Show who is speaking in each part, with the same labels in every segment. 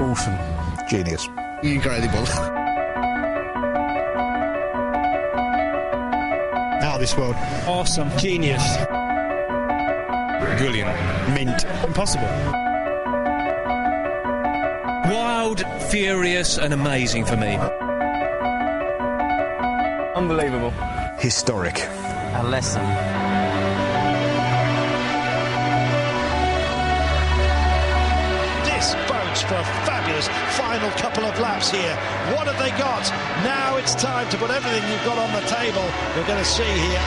Speaker 1: Awesome.
Speaker 2: Genius.
Speaker 3: Incredible. Out of this world.
Speaker 4: Awesome.
Speaker 5: Genius.
Speaker 4: Brilliant.
Speaker 5: Mint.
Speaker 4: Impossible. Wild, furious and amazing for me.
Speaker 5: Unbelievable.
Speaker 2: Historic.
Speaker 6: A lesson.
Speaker 7: This bodes for a fabulous final couple of laps here. What have they got? Now it's time to put everything you've got on the table. We're going to see here.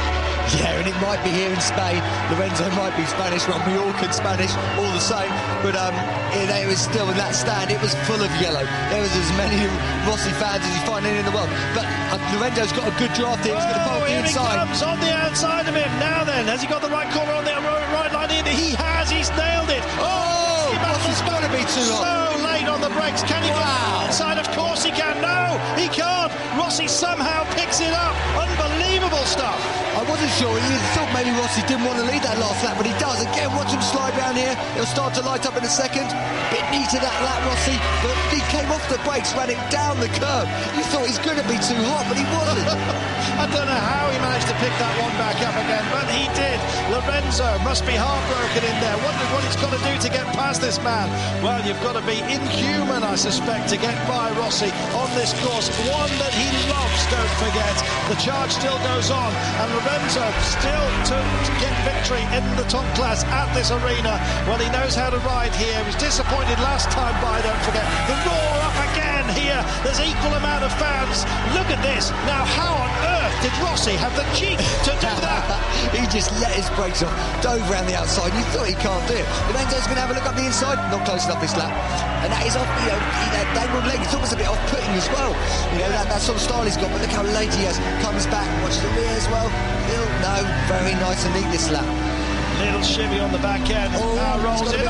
Speaker 8: Yeah, and it might be here in Spain. Lorenzo might be Spanish, well, Mallorcan Spanish, all the same. But it was still in that stand. It was full of yellow. There was as many Rossi fans as you find in the world. But Lorenzo's got a good draft here. He's going to pull the inside.
Speaker 7: He comes on the outside of him. Now then, has he got the right corner on the right line in? He has. He's nailed it.
Speaker 8: Oh, Rossi's got to be too hot.
Speaker 7: So late on the brakes. Can he get the inside? Of course he can. No, he can't. Rossi somehow picks it up. Unbelievable stuff.
Speaker 8: I wasn't sure. He thought maybe Rossi didn't want to lead that last lap, but he does. Again, watch him slide down here. He'll start to light up in a second. Bit neat to that lap, Rossi, but he came off the brakes, ran it down the curb. You thought he's going to be too hot, but he wasn't.
Speaker 7: I don't know how he managed to pick that one back up again, but he did. Lorenzo must be heartbroken in there. Wondered what he's got to do to get past this man. Well, you've got to be inhuman, I suspect, to get by Rossi on this course. One that he loves, don't forget. The charge still goes on, and Lorenzo still to get victory in the top class at this arena. Well, he knows how to ride here. He was disappointed last time by, don't forget. The roar up again here. There's equal amount of fans. Look at this. Now, how on earth did Rossi have the cheek to do that?
Speaker 8: He just let his brakes off, dove around the outside. You thought he can't do it. Lorenzo's going to have a look up the inside. Not close enough this lap. And that is off, that dangled leg. He thought it was a bit off-putting as well. That sort of style he's got. But look how late he has. Comes back, watch the rear as well. No, very nice and neat this lap.
Speaker 7: Little shimmy on the back end. Now rolls in.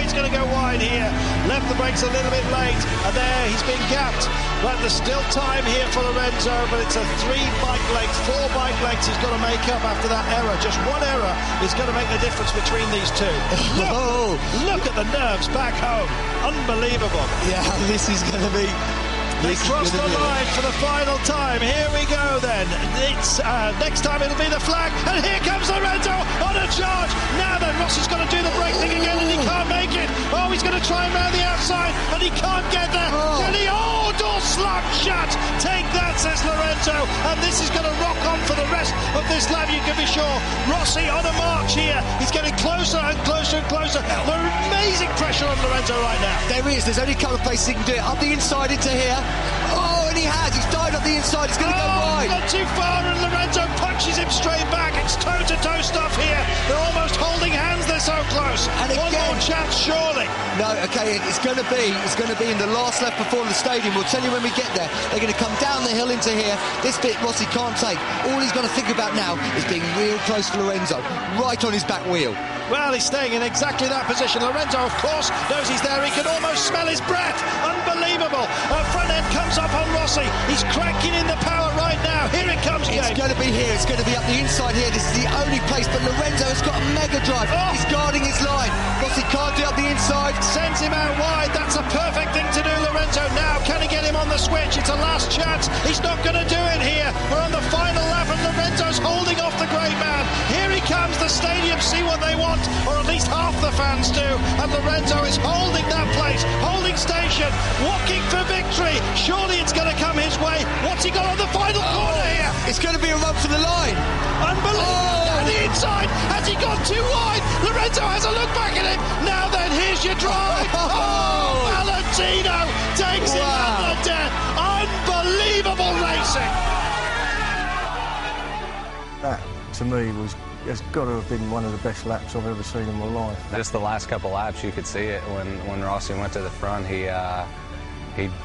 Speaker 7: He's going to go wide here. Left the brakes a little bit late, and there he's been gapped. But there's still time here for Lorenzo, but it's a 4 bike lengths he's got to make up after that error. Just one error is going to make the difference between these two. Look at the nerves back home. Unbelievable.
Speaker 8: Yeah, this is going to be...
Speaker 7: They cross the line for the final time. Here we go then. It's next time it'll be the flag, and here comes Lorenzo on a charge. Now then, Rossi's got to do the brake thing again, and he can't make it. Oh, he's going to try and round the outside, and he can't get there. Can he? Oh, door slap shut. Take that, says Lorenzo, and this is going to rock on for the rest of this lap. You can be sure. Rossi on a march here. He's getting closer and closer and closer. There's amazing pressure on Lorenzo right now.
Speaker 8: There is. There's only a couple of places he can do it. Up the inside into here. Oh, and he has. He's died up the inside. He's going to go wide.
Speaker 7: Not too far, and Lorenzo punches him straight back. It's toe-to-toe stuff here. They're almost holding hands. They're so close. And one more chance, surely.
Speaker 8: No, okay. It's going to be in the last lap before the stadium. We'll tell you when we get there. They're going to come down the hill into here. This bit Rossi can't take. All he's got to think about now is being real close to Lorenzo, right on his back wheel.
Speaker 7: Well, he's staying in exactly that position. Lorenzo, of course, knows he's there. He can almost smell his breath. Unbelievable. Front end comes up on Rossi. He's cranking in the power right now. Here it comes, James.
Speaker 8: It's going to be here. It's going to be up the inside here. This is the only place. But Lorenzo has got a mega drive. He's guarding his line. Rossi can't do up the inside.
Speaker 7: Sends him out wide. That's a perfect thing to do, Lorenzo. Now, can he get him on the switch? It's a last chance. He's not going to do it here. We're on the final lap, and Lorenzo's holding off the great man. Here he comes. The stadium see what they want, or at least half the fans do. And Lorenzo is holding that place, holding station, walking for victory. Surely it's going to come his way. What's he got on the final corner here?
Speaker 8: It's going to be a run for the line.
Speaker 7: Unbelievable. Down the inside. Has he gone too wide? Lorenzo has a look back at him. Now then, here's your drive. Valentino takes him out of death. Unbelievable racing.
Speaker 1: That, to me, it's got to have been one of the best laps I've ever seen in my life.
Speaker 9: Just the last couple laps, you could see it when Rossi went to the front. He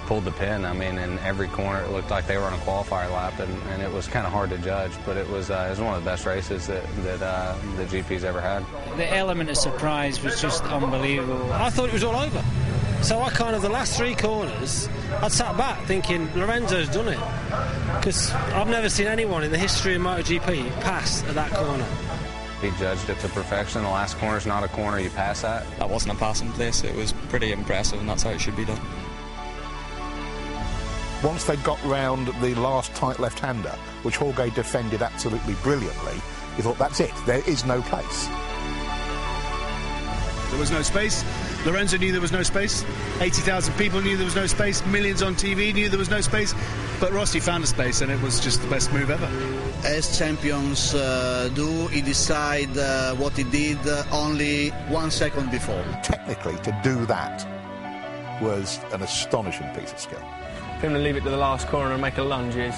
Speaker 9: pulled the pin. I mean, in every corner, it looked like they were on a qualifier lap, and it was kind of hard to judge. But it was one of the best races that the GP's ever had.
Speaker 4: The element of surprise was just unbelievable.
Speaker 5: I thought it was all over. So the last 3 corners, I sat back thinking, Lorenzo's done it. Because I've never seen anyone in the history of MotoGP pass at that corner.
Speaker 9: He judged it to perfection. The last corner's not a corner you pass at.
Speaker 2: That wasn't a passing place. It was pretty impressive, and that's how it should be done.
Speaker 6: Once they got round the last tight left-hander, which Jorge defended absolutely brilliantly, you thought, that's it, there is no place.
Speaker 10: There was no space. Lorenzo knew there was no space. 80,000 people knew there was no space. Millions on TV knew there was no space. But Rossi found a space, and it was just the best move ever.
Speaker 11: As champions do, he decided what he did only 1 second before.
Speaker 6: Technically, to do that was an astonishing piece of skill.
Speaker 12: For him to leave it to the last corner and make a lunge is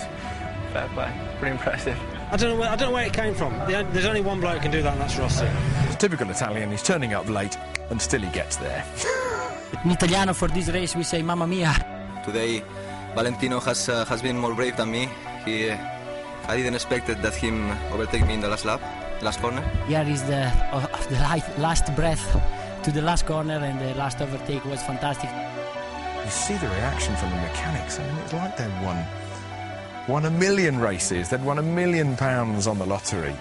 Speaker 12: fair play. Pretty impressive.
Speaker 5: I don't know where it came from. There's only one bloke who can do that, and that's Rossi.
Speaker 13: It's typical Italian. He's turning up late, and still he gets there.
Speaker 14: In Italiano, for this race, we say "Mamma mia."
Speaker 15: Today, Valentino has been more brave than me. I didn't expect that him overtake me in the last lap, last corner.
Speaker 14: Here is the last breath to the last corner, and the last overtake was fantastic.
Speaker 13: You see the reaction from the mechanics. I mean, it's like they'd won a million races. They'd won £1 million on the lottery.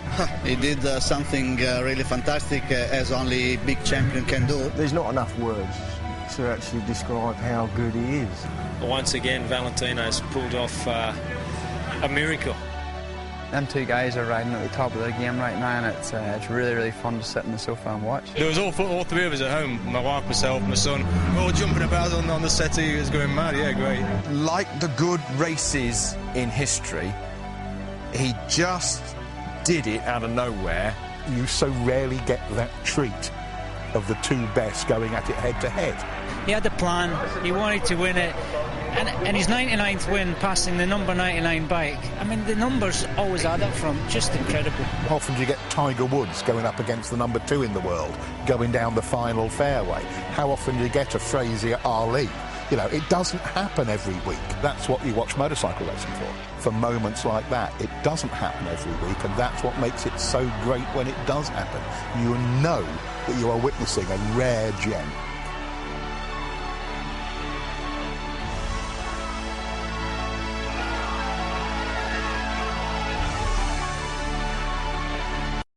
Speaker 11: He did something really fantastic, as only big champion can do.
Speaker 1: There's not enough words to actually describe how good he is.
Speaker 16: Once again, Valentino's pulled off a miracle.
Speaker 17: Them two guys are riding at the top of their game right now, and it's really, really fun to sit in the sofa and watch.
Speaker 18: There was all three of us at home, my wife, myself, my son, all jumping about on the settee. It was going mad, yeah, great.
Speaker 13: Like the good races in history, he just did it out of nowhere.
Speaker 6: You so rarely get that treat of the two best going at it head-to-head.
Speaker 19: He had the plan, he wanted to win it, and his 99th win, passing the number 99 bike. I mean, the numbers always add up from just incredible.
Speaker 6: How often do you get Tiger Woods going up against the number 2 in the world, going down the final fairway? How often do you get a Frazier Ali? You know, it doesn't happen every week. That's what you watch motorcycle racing for moments like that. It doesn't happen every week, and that's what makes it so great when it does happen. You know that you are witnessing a rare gem.